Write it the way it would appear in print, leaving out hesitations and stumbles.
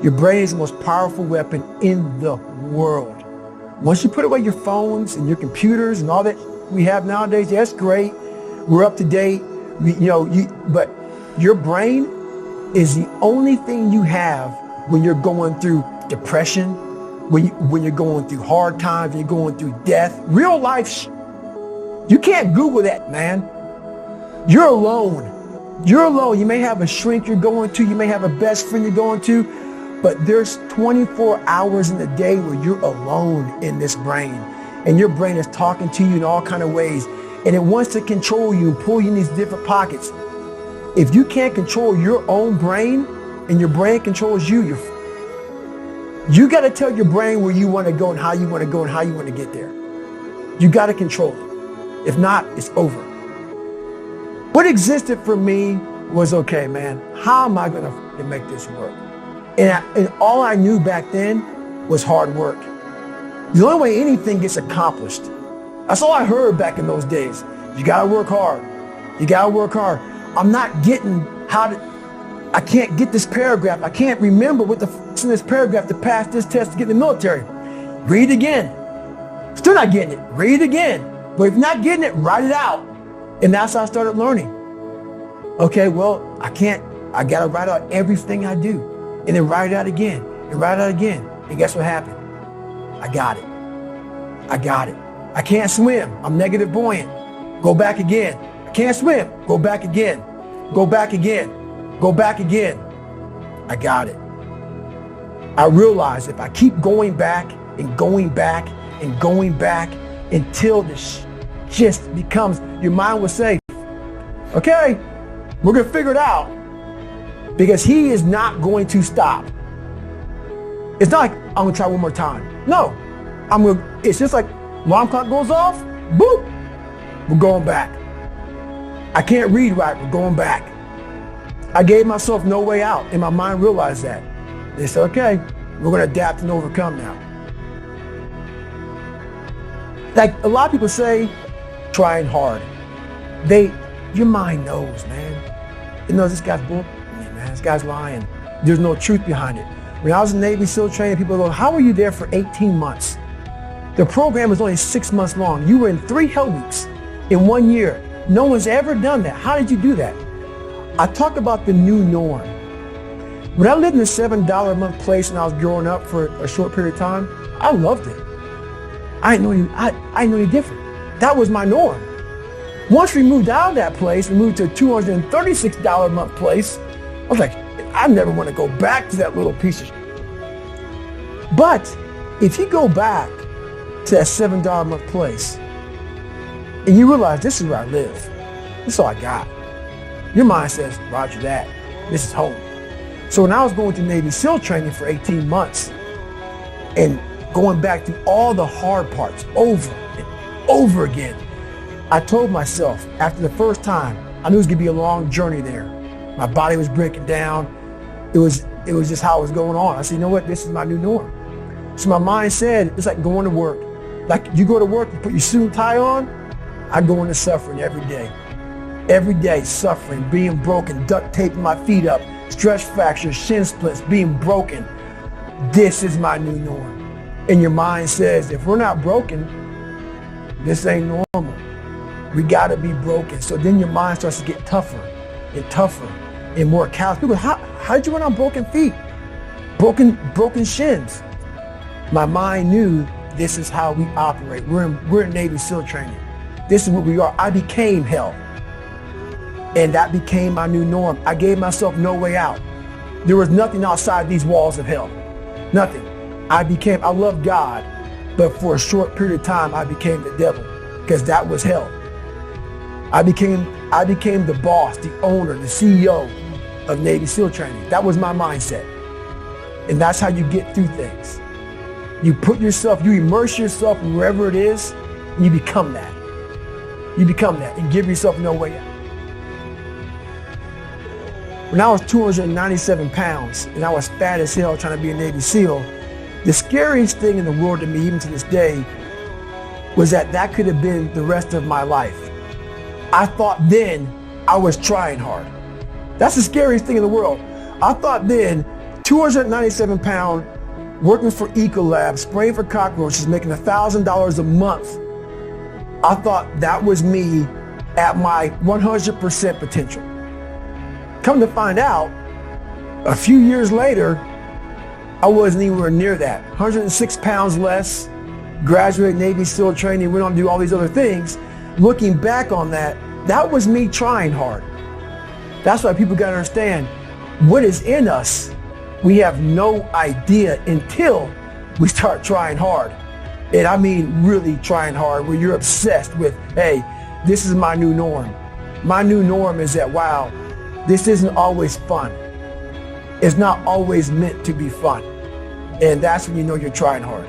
Your brain is the most powerful weapon in the world. Once you put away your phones and your computers and all that we have nowadays, that's great. We're up to date. But your brain is the only thing you have when you're going through depression, when you're going through hard times, when you're going through death, real life. You can't Google that, man. You're alone. You're alone. You may have a shrink you're going to. You may have a best friend you're going to. But there's 24 hours in the day where you're alone in this brain. And your brain is talking to you in all kinds of ways. And it wants to control you and pull you in these different pockets. If you can't control your own brain and your brain controls you, you got to tell your brain where you want to go and how you want to go and how you want to get there. You got to control it. If not, it's over. What existed for me was, okay, man, how am I going to make this work? And all I knew back then was hard work. The only way anything gets accomplished. That's all I heard back in those days. You got to work hard. You got to work hard. I'm not getting I can't get this paragraph. I can't remember what the f in this paragraph to pass this test to get in the military. Read it again. Still not getting it. Read it again. But if you're not getting it, write it out. And that's how I started learning. Okay, well, I got to write out everything I do. And then write it out again. And write it out again. And guess what happened? I got it. I got it. I can't swim. I'm negative buoyant. Go back again. I can't swim. Go back again. Go back again. Go back again. I got it. I realized if I keep going back and going back and going back until this just becomes, your mind will say, okay, we're going to figure it out, because he is not going to stop. It's not like I'm going to try one more time. No, it's just like alarm clock goes off, boop, we're going back. I can't read right, we're going back. I gave myself no way out, and my mind realized that. They said, okay, we're going to adapt and overcome now. Like a lot of people say, trying hard. Your mind knows, man. It knows this guy's bull, man, this guy's lying. There's no truth behind it. When I was in Navy SEAL training, people go, how were you there for 18 months? The program was only 6 months long. You were in 3 hell weeks in 1 year. No one's ever done that. How did you do that? I talk about the new norm. When I lived in a $7 a month place when I was growing up for a short period of time, I loved it. I didn't know any different. That was my norm. Once we moved out of that place, we moved to a $236 a month place. I was like, I never want to go back to that little piece of shit. But if you go back to that $7 a month place and you realize this is where I live, this is all I got, your mind says, roger that, this is home. So when I was going through Navy SEAL training for 18 months and going back through all the hard parts over and over again, I told myself after the first time, I knew it was going to be a long journey there. My body was breaking down. It was just how it was going on. I said, you know what, this is my new norm. So my mind said, it's like going to work. Like you go to work, you put your suit and tie on, I go into suffering every day. Every day, suffering, being broken, duct taping my feet up, stress fractures, shin splits, being broken. This is my new norm. And your mind says, if we're not broken, this ain't normal. We gotta be broken. So then your mind starts to get tougher and tougher and more callous. People, how did you run on broken feet? Broken shins. My mind knew this is how we operate. We're in Navy SEAL training. This is what we are. I became hell. And that became my new norm. I gave myself no way out. There was nothing outside these walls of hell. Nothing. I loved God, but for a short period of time, I became the devil, because that was hell. I became the boss, the owner, the CEO of Navy SEAL training. That was my mindset. And that's how you get through things. You immerse yourself in wherever it is, and you become that. You become that and give yourself no way out. When I was 297 pounds and I was fat as hell trying to be a Navy SEAL, the scariest thing in the world to me, even to this day, was that could have been the rest of my life. I thought then I was trying hard. That's the scariest thing in the world. I thought then 297 pound, working for Ecolab, spraying for cockroaches, making $1,000 a month. I thought that was me at my 100% potential. Come to find out, a few years later, I wasn't anywhere near that. 106 pounds less, graduated Navy SEAL training, went on to do all these other things. Looking back on that, that was me trying hard. That's why people got to understand what is in us. We have no idea until we start trying hard. And I mean really trying hard, where you're obsessed with, hey, this is my new norm. My new norm is that, wow, this isn't always fun. It's not always meant to be fun. And that's when you know you're trying hard.